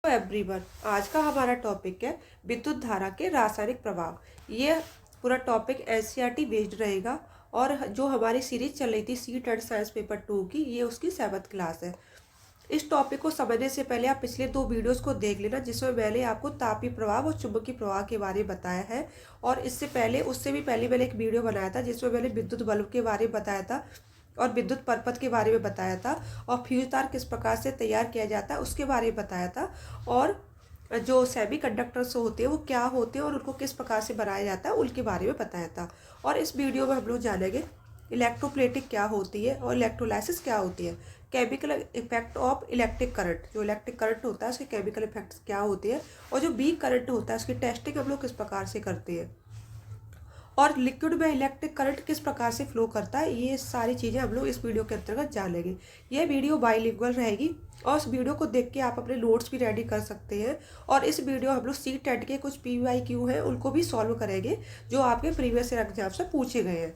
Everyone, आज का हमारा टॉपिक है विद्युत धारा के रासायनिक प्रभाव। ये पूरा टॉपिक एनसीईआरटी बेस्ड रहेगा और जो हमारी सीरीज चल रही थी सीट एंड साइंस पेपर 2 की, ये उसकी 7th क्लास है। इस टॉपिक को समझने से पहले आप पिछले 2 वीडियोस को देख लेना, जिसमें मैंने आपको तापीय प्रभाव और चुंबकीय प्रवाह के बारे में बताया है। और इससे पहले उससे भी पहले मैंने एक वीडियो बनाया था जिसमें मैंने विद्युत बल्ब के बारे में बताया था और विद्युत परपथ के बारे में बताया था और फ्यूज तार किस प्रकार से तैयार किया जाता है उसके बारे में बताया था। और जो सेमी कंडक्टर्स होते हैं वो क्या होते हैं और उनको किस प्रकार से बनाया जाता है उनके बारे में बताया था। और इस वीडियो में हम लोग जानेंगे इलेक्ट्रोप्लेटिक क्या होती है और इलेक्ट्रोलाइसिस क्या होती है, chemical effect of electric current, जो इलेक्ट्रिक करंट होता है उसके केमिकल इफेक्ट्स क्या होते हैं, और जो वीक करंट होता है उसकी टेस्टिंग हम लोग किस प्रकार से करते हैं, और लिक्विड में इलेक्ट्रिक करंट किस प्रकार से फ्लो करता है। ये सारी चीज़ें हम लोग इस वीडियो के अंतर्गत जानेंगे। ये वीडियो बाइलिंगुअल रहेगी और इस वीडियो को देख के आप अपने नोट्स भी रेडी कर सकते हैं। और इस वीडियो हम लोग सी टेट के कुछ PYQ हैं उनको भी सॉल्व करेंगे जो आपके प्रीवियस ईयर एग्जाम से पूछे गए हैं।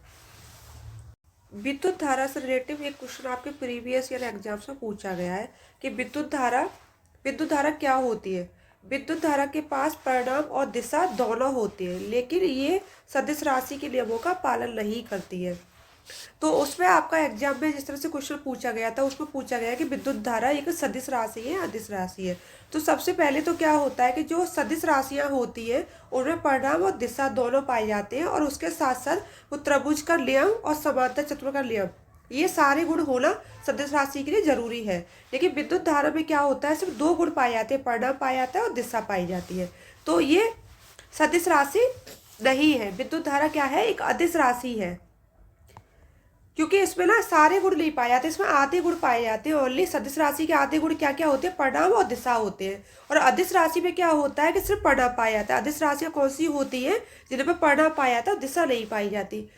विद्युत धारा से रिलेटिव एक क्वेश्चन आपके प्रीवियस ईयर एग्जाम से पूछा गया है कि विद्युत धारा क्या होती है। विद्युत धारा के पास परिणाम और दिशा दोनों होती है, लेकिन ये सदिश राशि के नियमों का पालन नहीं करती है। तो उसमें आपका एग्जाम में जिस तरह से क्वेश्चन पूछा गया था उसमें पूछा गया कि विद्युत धारा एक सदिश राशि है, अदिश राशि है। तो सबसे पहले तो क्या होता है कि जो सदिश राशियां होती है उनमें परिणाम और दिशा दोनों पाए जाते हैं, और उसके साथ साथ वो त्रिभुज का नियम और समांतर चतुर्भुज का नियम, ये सारे गुण होना सदिश राशि के लिए जरूरी है। लेकिन विद्युत धारा में क्या होता है, सिर्फ 2 गुण पाए जाते हैं, परिणाम पाया जाता है और दिशा पाई जाती है। तो ये सदिश राशि नहीं है। विद्युत धारा क्या है, एक अदिश राशि है, क्योंकि इसमें ना सारे गुण नहीं पाए जाते, इसमें आधे गुण पाए जाते हैं। ओनली सदिश राशि के आधे गुण क्या क्या होते हैं, परिणाम और दिशा होते हैं। और अदिश राशि में क्या होता है कि सिर्फ परिणाम पाया जाता है। अदिश राशियां कौन सी होती है, जिनमें परिणाम पाया जाता है, दिशा नहीं पाई जाती।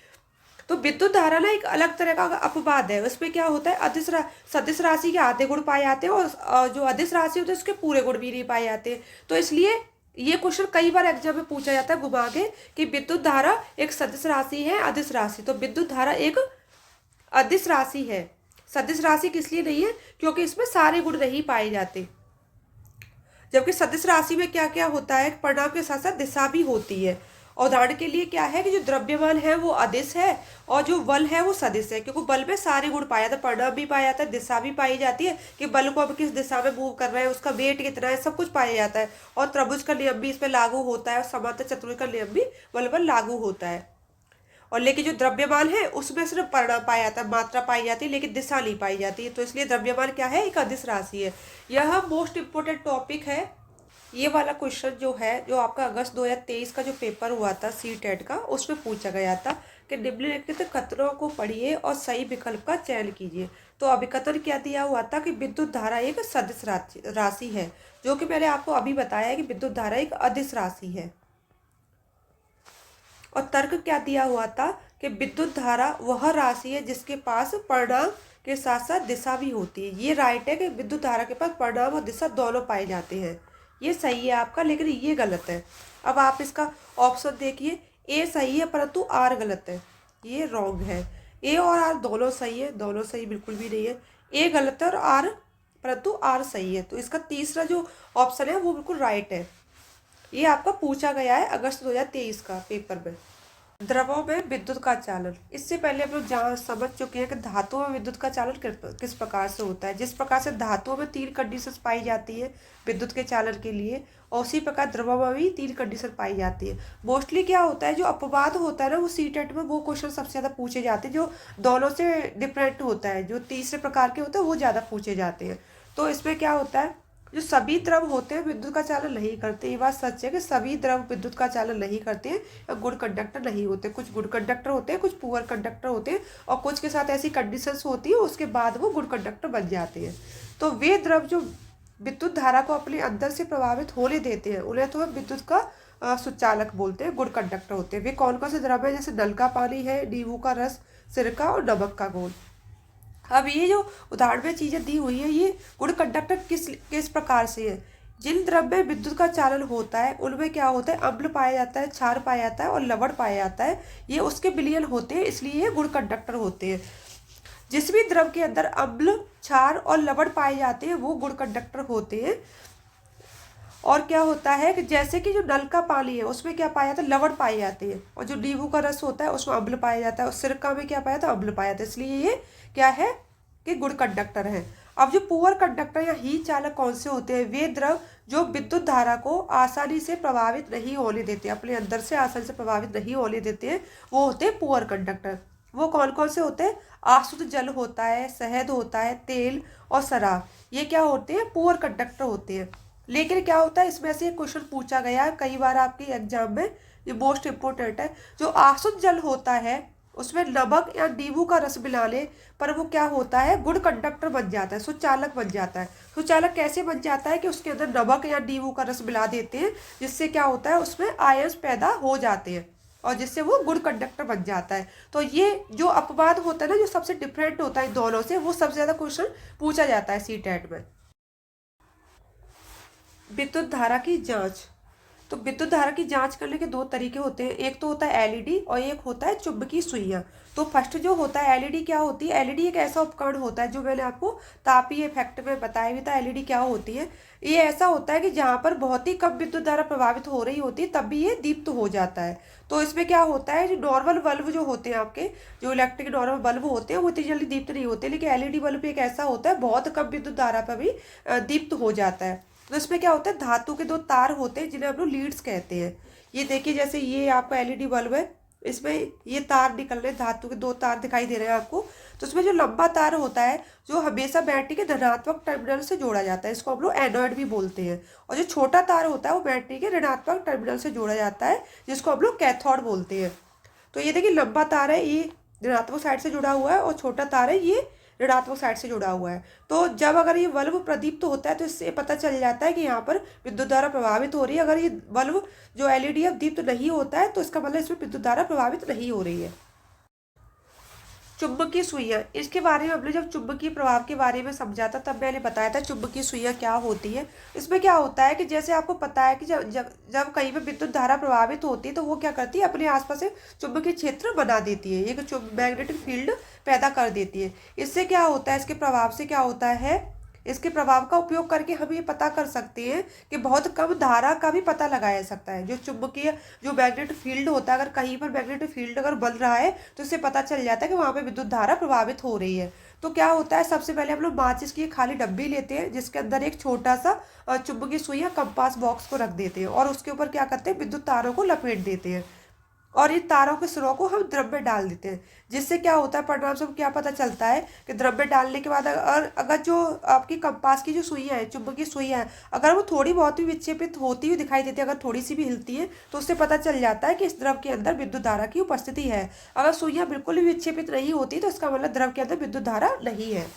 तो विद्युत धारा ना एक अलग तरह का अपवाद है। उसमें क्या होता है, सदिश राशि के आधे गुण पाए जाते हैं और जो अदिश राशि होती है उसके पूरे गुण भी नहीं पाए जाते। तो इसलिए ये क्वेश्चन कई बार एग्जाम में पूछा जाता है घुमा के कि विद्युत धारा एक सदिश राशि है, अदिश राशि। तो विद्युत धारा एक अदिश राशि है। सदिश राशि किस लिए नहीं है, क्योंकि इसमें सारे गुण नहीं पाए जाते। जबकि सदिश राशि में क्या क्या होता है, परिणाम के साथ साथ दिशा भी होती है। उदाहरण के लिए क्या है कि जो द्रव्यमान है वो अदिश है और जो बल है वो सदिश है, क्योंकि बल में सारे गुण पाया जाता है, परिणाम भी पाया जाता है, दिशा भी पाई जाती है कि बल को अब किस दिशा में मूव कर रहा है, उसका वेट कितना है, सब कुछ पाया जाता है। और त्रिभुज का नियम भी इसमें लागू होता है और समांतर चतुर्भुज का नियम भी बल पर लागू होता है। और लेकिन जो द्रव्यमान है उसमें सिर्फ परिणाम पाया जाता है, मात्रा पाई जाती है, लेकिन दिशा नहीं पाई जाती है। तो इसलिए द्रव्यमान क्या है, एक अदिश राशि है। यह मोस्ट इम्पोर्टेंट टॉपिक है। ये वाला क्वेश्चन जो है, जो आपका अगस्त 2023 का जो पेपर हुआ था सी टेट का, उसमें पूछा गया था कि निम्नलिखित कथनों को पढ़िए और सही विकल्प का चयन कीजिए। तो अभिकथन क्या दिया हुआ था कि विद्युत धारा एक सदिश राशि है, जो कि मैंने आपको अभी बताया है कि विद्युत धारा एक अदिश राशि है। और तर्क क्या दिया हुआ था कि विद्युत धारा वह राशि है जिसके पास परिणाम के साथ साथ दिशा भी होती है। ये राइट है कि विद्युत धारा के पास परिणाम और दिशा दोनों पाए जाते हैं। ये सही है आपका, लेकिन ये गलत है। अब आप इसका ऑप्शन देखिए, ए सही है परंतु आर गलत है, ये रॉन्ग है। ए और आर दोनों सही है, दोनों सही बिल्कुल भी नहीं है। ए गलत है और आर परंतु आर सही है। तो इसका तीसरा जो ऑप्शन है वो बिल्कुल राइट है। ये आपका पूछा गया है अगस्त 2023 का पेपर में। द्रवों में विद्युत का चालन, इससे पहले हम लोग समझ चुके हैं कि धातुओं में विद्युत का चालन किस प्रकार से होता है। जिस प्रकार से धातुओं में 3 कंडीशंस पाई जाती है विद्युत के चालन के लिए, और उसी प्रकार द्रवों में भी 3 कंडीशन पाई जाती है। मोस्टली क्या होता है, जो अपवाद होता है ना, वो सी टेट में वो क्वेश्चन सबसे ज़्यादा पूछे जाते हैं जो दोनों से डिफरेंट होता है, जो तीसरे प्रकार के होते हैं वो ज़्यादा पूछे जाते हैं। तो इसमें क्या होता है, जो सभी द्रव होते हैं विद्युत का चालन नहीं करते। ये बात सच है कि सभी द्रव विद्युत का चालन नहीं करते हैं या गुड कंडक्टर नहीं होते। कुछ गुड कंडक्टर होते हैं, कुछ पुअर कंडक्टर होते हैं, और कुछ के साथ ऐसी कंडीशंस होती है उसके बाद वो गुड कंडक्टर बन जाते हैं। तो वे द्रव जो विद्युत धारा को अपने अंदर से प्रभावित होने देते हैं उन्हें तो हम विद्युत का सुचालक बोलते हैं, गुड कंडक्टर होते हैं। वे कौन कौन से द्रव है, जैसे नल का पानी है, नींबू का रस, सिरका और नमक का घोल। अब ये जो उदाहरण में चीज़ें दी हुई है, ये गुड कंडक्टर किस प्रकार से है। जिन द्रव में विद्युत का चालन होता है उनमें क्या होता है, अम्ल पाया जाता है, क्षार पाया जाता है और लवण पाया जाता है। ये उसके विलयन होते हैं, इसलिए ये गुड कंडक्टर होते हैं। जिस भी द्रव के अंदर अम्ल, क्षार और लवण पाए जाते हैं वो गुड कंडक्टर होते हैं। और क्या होता है कि जैसे कि जो नल का पानी है उसमें क्या पाया जाता है, लवण पाए जाते हैं, और जो नींबू का रस होता है उसमें अम्ल पाया जाता है, और सिरका में क्या पाया जाता है, अम्ल पाया जाता है। इसलिए ये क्या है कि गुड कंडक्टर है। अब जो पुअर कंडक्टर या हीन चालक कौन से होते हैं, वे द्रव जो विद्युत धारा को आसानी से प्रभावित नहीं होने देते, अपने अंदर से आसानी से प्रभावित नहीं होने देते हैं, वो होते हैं पुअर कंडक्टर। वो कौन कौन से होते हैं, आशुद्ध जल होता है, शहद होता है, तेल और शराब, ये क्या होते हैं, पुअर कंडक्टर होते हैं। लेकिन क्या होता है, इसमें से एक क्वेश्चन पूछा गया है कई बार आपके एग्जाम में, ये मोस्ट इंपोर्टेंट है। जो आशुद्ध जल होता है उसमें नमक या नींबू का रस मिला ले पर वो क्या होता है, गुड कंडक्टर बन जाता है, सुचालक बन जाता है। सुचालक कैसे बन जाता है कि उसके अंदर नमक या नींबू का रस मिला देते हैं, जिससे क्या होता है उसमें आयंस पैदा हो जाते हैं और जिससे वो गुड कंडक्टर बन जाता है। तो ये जो अपवाद होता है ना, जो सबसे डिफरेंट होता है इन दोनों से, वो सबसे ज्यादा क्वेश्चन पूछा जाता है सीटेट में। विद्युत धारा की जांच। तो विद्युत धारा की जांच करने के दो तरीके होते हैं, एक तो होता है एलईडी और एक होता है चुंबकीय सुइयां। तो फर्स्ट जो होता है एलईडी, क्या होती है, एलईडी एक ऐसा उपकरण होता है जो मैंने आपको तापीय इफेक्ट में बताया भी था। एलईडी क्या होती है, ये ऐसा होता है कि जहाँ पर बहुत ही कम विद्युत धारा प्रभावित हो रही होती है तब भी ये दीप्त हो जाता है। तो इसमें क्या होता है, जो नॉर्मल बल्ब जो होते हैं आपके, जो इलेक्ट्रिक नॉर्मल बल्ब होते हैं वो इतनी जल्दी दीप्त नहीं होते, लेकिन एलईडी बल्ब एक ऐसा होता है बहुत कम विद्युत धारा पर भी दीप्त हो जाता है। तो इसमें क्या होता है, धातु के दो तार होते हैं जिन्हें हम लोग लीड्स कहते हैं। ये देखिए जैसे ये आपका एलईडी बल्ब है, इसमें ये तार निकल रहे हैं, धातु के दो तार दिखाई दे रहे हैं आपको। तो इसमें जो लंबा तार होता है जो हमेशा बैटरी के धनात्मक टर्मिनल से जोड़ा जाता है, इसको हम लोग एनोड भी बोलते हैं। और जो छोटा तार होता है वो बैटरी के ऋणात्मक टर्मिनल से जोड़ा जाता है, जिसको हम लोग कैथोड बोलते हैं। तो ये देखिए लंबा तार है, ये ऋणात्मक साइड से जुड़ा हुआ है, और छोटा तार है ये ऋणात्मक साइड से जुड़ा हुआ है। तो जब अगर ये बल्ब प्रदीप्त होता है तो इससे पता चल जाता है कि यहाँ पर विद्युत धारा प्रभावित हो रही है। अगर ये बल्ब जो एलईडी है दीप्त नहीं होता है तो इसका मतलब इसमें विद्युत धारा प्रभावित नहीं हो रही है। चुंबकीय सुइयां, इसके बारे में हमने जब चुंबकीय प्रभाव के बारे में समझा था तब मैंने बताया था चुंबकीय सुइयां क्या होती है। इसमें क्या होता है कि जैसे आपको पता है कि जब जब जब कहीं पर विद्युत धारा प्रभावित होती है तो वो क्या करती है, अपने आसपास से चुंबकीय क्षेत्र बना देती है, एक मैग्नेटिक फील्ड पैदा कर देती है। इससे क्या होता है, इसके प्रभाव से क्या होता है, इसके प्रभाव का उपयोग करके हम ये पता कर सकते हैं कि बहुत कम धारा का भी पता लगाया जा सकता है। जो चुंबकीय जो मैग्नेटिक फील्ड होता है, अगर कहीं पर मैग्नेटिक फील्ड अगर बन रहा है तो इससे पता चल जाता है कि वहाँ पे विद्युत धारा प्रभावित हो रही है। तो क्या होता है, सबसे पहले हम लोग माचिस की खाली डब्बी लेते हैं जिसके अंदर एक छोटा सा चुंबकीय सुई या कंपास बॉक्स को रख देते हैं, और उसके ऊपर क्या करते हैं, विद्युत तारों को लपेट देते हैं, और इन तारों के सिरों को हम द्रव में डाल देते हैं। जिससे क्या होता है, परिणाम से क्या पता चलता है कि द्रव में डालने के बाद अगर जो आपकी कंपास की जो सुइयां है, चुंबकीय सुइयां है, अगर वो थोड़ी बहुत भी विक्षेपित होती हुई दिखाई देती है, अगर थोड़ी सी भी हिलती है तो उससे पता चल जाता है कि इस द्रव के अंदर विद्युत धारा की उपस्थिति है। अगर सुइयां बिल्कुल भी विक्षेपित नहीं होती तो इसका मतलब द्रव के अंदर विद्युत धारा नहीं है।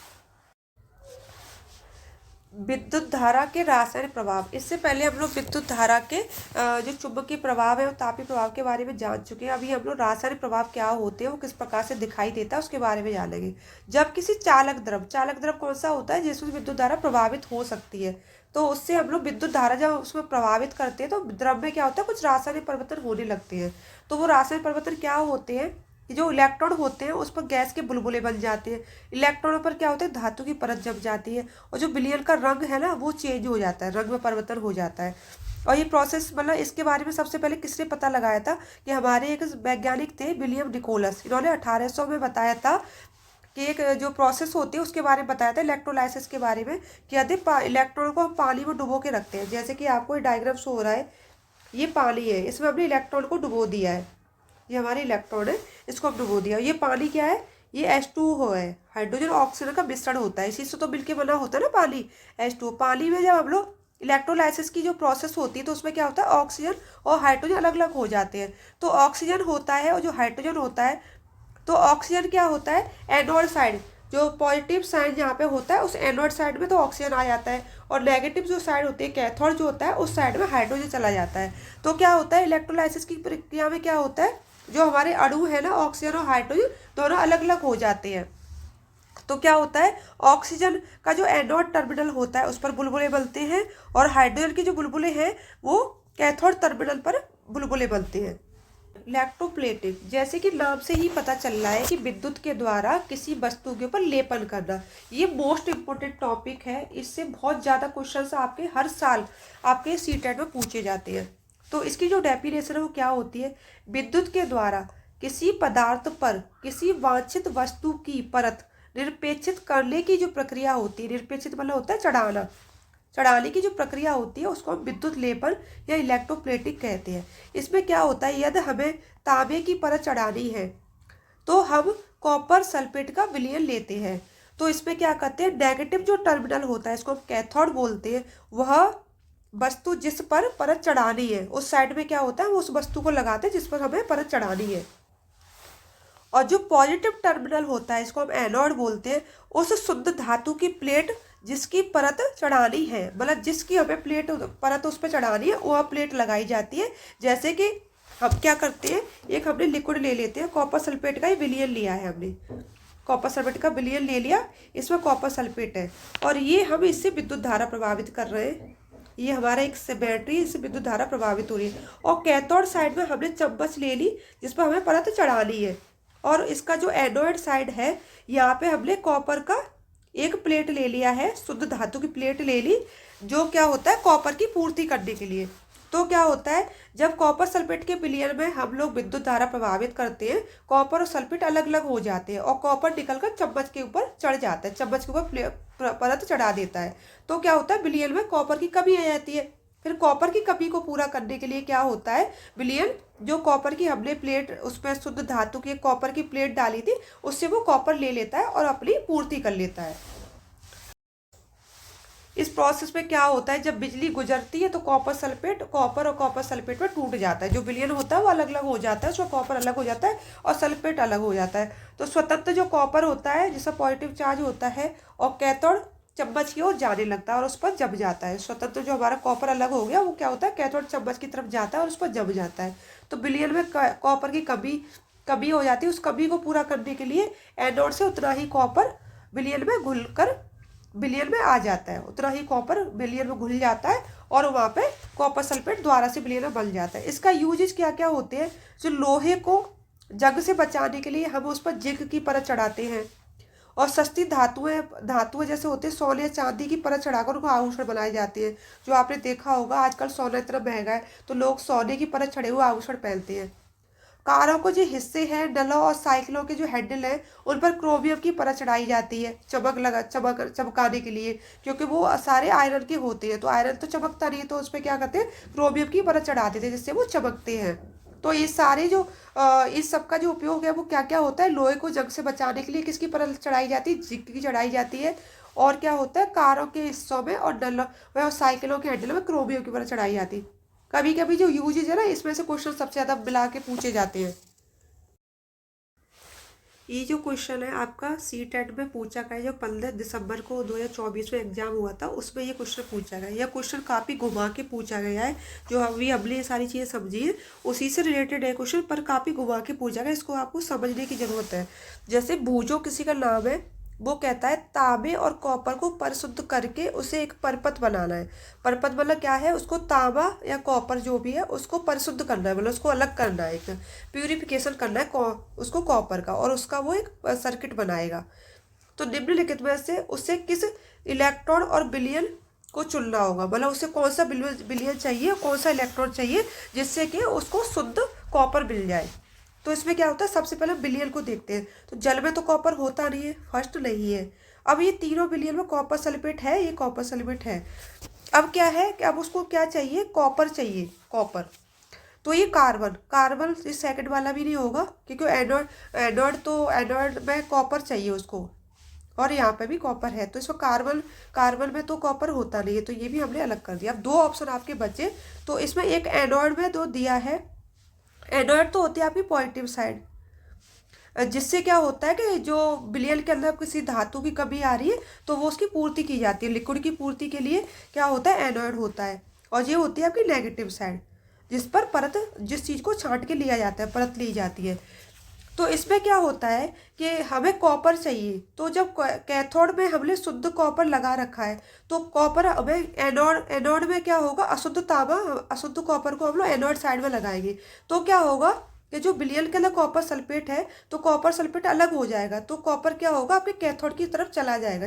विद्युत धारा के रासायनिक प्रभाव। इससे पहले हम लोग विद्युत धारा के जो चुंबकीय प्रभाव है और तापीय प्रभाव के बारे में जान चुके हैं। अभी हम लोग रासायनिक प्रभाव क्या होते हैं, वो किस प्रकार से दिखाई देता है उसके बारे में जानेंगे। जब किसी चालक द्रव कौन सा होता है जिसमें विद्युत धारा प्रभावित हो सकती है, तो उससे हम लोग विद्युत धारा जब उसमें प्रभावित करते हैं तो द्रव में क्या होता है, कुछ रासायनिक परिवर्तन होने लगते हैं। तो वो रासायनिक परिवर्तन क्या होते हैं, जो इलेक्ट्रॉन होते हैं उस पर गैस के बुलबुले बन जाते हैं। इलेक्ट्रॉनों पर क्या होता है, धातु की परत जम जाती है, और जो विलयन का रंग है ना वो चेंज हो जाता है, रंग में परिवर्तन हो जाता है। और ये प्रोसेस मतलब इसके बारे में सबसे पहले किसने पता लगाया था, कि हमारे एक वैज्ञानिक थे विलियम निकोलस। इन्होंने 1800 में बताया था कि एक जो प्रोसेस होती है उसके बारे में बताया था, इलेक्ट्रोलाइसिस के बारे में, कि यदि इलेक्ट्रॉन को हम पानी में डुबो के रखते हैं, जैसे कि आपको ये डायग्राम शो हो रहा है, ये पानी है, इसमें हमने इलेक्ट्रॉन को डुबो दिया है, ये हमारे इलेक्ट्रॉन है, इसको अब डुबो दिया। ये पानी क्या है, ये H2O है, हाइड्रोजन ऑक्सीजन का मिश्रण होता है, इसी से तो मिलके बना होता है ना पानी, H2O। पानी में जब हम लोग इलेक्ट्रोलाइसिस की जो प्रोसेस होती है तो उसमें क्या होता है, ऑक्सीजन और हाइड्रोजन अलग अलग हो जाते हैं। तो ऑक्सीजन होता है और जो हाइड्रोजन होता है, तो ऑक्सीजन क्या होता है, एनोड साइड, जो पॉजिटिव साइड जहाँ पे होता है उस एनोड साइड में तो ऑक्सीजन आ जाता है, और नेगेटिव जो साइड होती है, कैथोड जो होता है, उस साइड में हाइड्रोजन चला जाता है। तो क्या होता है, इलेक्ट्रोलाइसिस की प्रक्रिया में क्या होता है, जो हमारे अणु है ना, ऑक्सीजन और हाइड्रोजन दोनों अलग अलग हो जाते हैं। तो क्या होता है, ऑक्सीजन का जो एनोड टर्मिनल होता है उस पर बुलबुले बनते हैं, और हाइड्रोजन के जो बुलबुले हैं वो कैथोड टर्मिनल पर बुलबुले बनते हैं। इलेक्ट्रोप्लेटिंग, जैसे कि नाम से ही पता चल रहा है कि विद्युत के द्वारा किसी वस्तु के ऊपर लेपन करना। ये मोस्ट इम्पोर्टेंट टॉपिक है, इससे बहुत ज़्यादा क्वेश्चंस आपके हर साल आपके सीटेट में पूछे जाते हैं। तो इसकी जो डेफिनेशन है वो क्या होती है? विद्युत के द्वारा किसी पदार्थ पर किसी वांछित वस्तु की परत निरपेक्षित करने की जो प्रक्रिया होती है, निरपेक्षित मतलब होता है चढ़ाना, चढ़ाने की जो प्रक्रिया होती है उसको हम विद्युत लेपन या इलेक्ट्रोप्लेटिंग कहते हैं। इसमें क्या होता है, यदि हमें तांबे की परत चढ़ानी है तो हम कॉपर सल्फेट का विलयन लेते हैं। तो इसमें क्या करते हैं, नेगेटिव जो टर्मिनल होता है इसको हम कैथोड बोलते हैं, वह वस्तु जिस पर परत चढ़ानी है उस साइड में क्या होता है, वो उस वस्तु को लगाते हैं जिस पर हमें परत चढ़ानी है। और जो पॉजिटिव टर्मिनल होता है इसको हम एनोड बोलते हैं, उस शुद्ध धातु की प्लेट जिसकी परत चढ़ानी है, मतलब जिसकी हमें प्लेट परत उस पर चढ़ानी है वह प्लेट लगाई जाती है। जैसे कि हम क्या करते हैं, एक हमने लिक्विड ले लेते हैं, कॉपर सल्फेट का ही विलयन लिया है हमने, कॉपर सल्फेट का विलयन ले लिया, इसमें कॉपर सल्फेट है और ये हम इससे विद्युत धारा प्रभावित कर रहे हैं। ये हमारा एक बैटरी, इससे विद्युत धारा प्रभावित हो रही है। और कैथोड साइड में हमने चम्मच ले ली जिस पर हमें परत चढ़ानी है। और इसका जो एनोड साइड है यहाँ पे हमने कॉपर का एक प्लेट ले लिया है, शुद्ध धातु की प्लेट ले ली, जो क्या होता है कॉपर की पूर्ति करने के लिए। तो क्या होता है, जब कॉपर सल्फेट के विलयन में हम लोग विद्युत धारा प्रभावित करते हैं, कॉपर और सल्फेट अलग अलग हो जाते हैं और कॉपर निकलकर चम्मच के ऊपर चढ़ जाता है, चम्मच के ऊपर परत चढ़ा देता है। तो क्या होता है, विलयन में कॉपर की कमी आ जाती है। फिर कॉपर की कमी को पूरा करने के लिए क्या होता है, विलयन जो कॉपर की हमने प्लेट उसमें शुद्ध धातु की कॉपर की प्लेट डाली थी उससे वो कॉपर ले लेता है और अपनी पूर्ति कर लेता है। इस प्रोसेस में क्या होता है, जब बिजली गुजरती है तो कॉपर और कॉपर सल्फेट में टूट जाता है, जो विलयन होता है वो अलग अलग हो जाता है, उसमें कॉपर अलग हो जाता है और सल्फेट अलग हो जाता है। तो स्वतंत्र जो कॉपर होता है जिसका पॉजिटिव चार्ज होता है और कैथोड चम्मच की ओर जाने लगता है और उस पर जम जाता है। स्वतंत्र जो हमारा कॉपर अलग हो गया वो क्या होता है, कैथोड चम्मच की तरफ जाता है और उस पर जम जाता है। तो विलयन में कॉपर की कमी हो जाती है, उस कमी को पूरा करने के लिए एनोड से उतना ही कॉपर विलयन में घुलकर विलयन में आ जाता है, उतना ही कॉपर विलयन में घुल जाता है और वहाँ पे कॉपर सल्फेट द्वारा से विलयन में बन जाता है। इसका यूजेज क्या क्या होते हैं, जो लोहे को जंग से बचाने के लिए हम उस पर जिंक की परत चढ़ाते हैं और सस्ती धातुएं जैसे होते हैं सोने या चांदी की परत चढ़ाकर उनको आभूषण बनाए जाते हैं। जो आपने देखा होगा आजकल सोना इतना महंगा है तो लोग सोने की परत चढ़े हुए आभूषण पहनते हैं। कारों को जो हिस्से हैं, नलों और साइकिलों के जो हैंडल हैं उन पर क्रोमियम की परत चढ़ाई जाती है चमकाने के लिए, क्योंकि वो सारे आयरन के होते हैं तो आयरन तो चमकता नहीं है, तो उस पर क्या करते हैं क्रोमियम की परत चढ़ा देते हैं जिससे वो चमकते हैं। तो ये सारे जो इस सब का जो उपयोग है वो क्या क्या होता है, लोहे को जंग से बचाने के लिए किसकी परत चढ़ाई जाती है, जिंक की चढ़ाई जाती है। और क्या होता है, कारों के हिस्सों में और नलों और साइकिलों के हैंडल में क्रोमियम की परत चढ़ाई जाती है। कभी कभी जो यूजेज है ना इसमें से क्वेश्चन सबसे ज़्यादा मिला के पूछे जाते हैं। ये जो क्वेश्चन है आपका सीटेट में पूछा गया, जो 15 दिसंबर को 2024 में एग्जाम हुआ था उसमें ये क्वेश्चन पूछा गया। यह क्वेश्चन काफ़ी घुमा के पूछा गया है, जो अभी हमने ये सारी चीज़ें समझी है उसी से रिलेटेड है क्वेश्चन, पर काफ़ी घुमा के पूछा गया, इसको आपको समझने की ज़रूरत है। जैसे भूजो किसी का नाम है, वो कहता है तांबे और कॉपर को परिशुद्ध करके उसे एक परपत बनाना है। परपत मतलब क्या है, उसको तांबा या कॉपर जो भी है उसको परिशुद्ध करना है, मतलब उसको अलग करना है, एक प्यूरिफिकेशन करना है उसको कॉपर का, और उसका वो एक सर्किट बनाएगा। तो निम्नलिखित में से उसे किस इलेक्ट्रॉन और विलयन को चुनना होगा, मतलब उसे कौन सा विलयन चाहिए, कौन सा इलेक्ट्रॉन चाहिए जिससे कि उसको शुद्ध कॉपर मिल जाए। तो इसमें क्या होता है, सबसे पहले विलयन को देखते हैं। तो जल में तो कॉपर होता नहीं है, फर्स्ट नहीं है। अब ये तीनों विलयन में कॉपर सल्फेट है, ये कॉपर सल्फेट है। अब क्या है कि अब उसको क्या चाहिए, कॉपर चाहिए, कॉपर। तो ये कार्बन इस सेकंड वाला भी नहीं होगा क्योंकि एनोड में कॉपर चाहिए उसको, और यहाँ पे भी कॉपर है तो इसको कार्बन में तो कॉपर होता नहीं है, तो ये भी हमने अलग कर दिया। अब दो ऑप्शन आपके बचे, तो इसमें एक एनोड में दो दिया है। एनोड तो होती है आपकी पॉजिटिव साइड, जिससे क्या होता है कि जो विलयन के अंदर किसी धातु की कमी आ रही है तो वो उसकी पूर्ति की जाती है। लिक्विड की पूर्ति के लिए क्या होता है, एनोड होता है। और ये होती है आपकी नेगेटिव साइड, जिस पर परत, जिस चीज़ को छांट के लिया जाता है, परत ली जाती है। तो इसमें क्या होता है कि हमें कॉपर चाहिए, तो जब कैथोड में हमने शुद्ध कॉपर लगा रखा है तो कॉपर हमें एनोड में क्या होगा, अशुद्ध कॉपर को हम लोग एनोड साइड में लगाएंगे। तो क्या होगा, कि जो विलयन के अंदर कॉपर सल्फेट है तो कॉपर सल्फेट अलग हो जाएगा, तो कॉपर क्या होगा आपके कैथोड की तरफ चला जाएगा।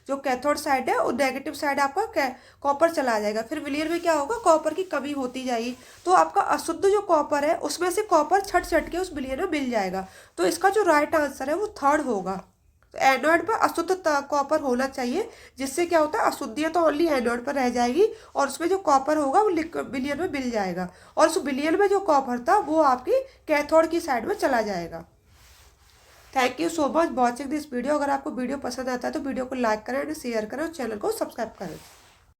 जो कैथोड साइड है और नेगेटिव साइड आपका कॉपर चला जाएगा। फिर विलयन में क्या होगा, कॉपर की कमी होती जाएगी, तो आपका अशुद्ध जो कॉपर है उसमें से कॉपर छट छट के उस विलयन में मिल जाएगा। तो इसका जो राइट आंसर है वो थर्ड होगा। तो एनोड पर अशुद्ध कॉपर होना चाहिए, जिससे क्या होता है अशुद्धियाँ तो ओनली एनोड पर रह जाएगी और उसमें जो कॉपर होगा वो विलयन में मिल जाएगा, और उस विलयन में जो कॉपर था वो आपकी कैथोड की साइड में चला जाएगा। Thank you so much watching this video. अगर आपको वीडियो पसंद आता है तो वीडियो को लाइक करें, शेयर करें और चैनल को सब्सक्राइब करें।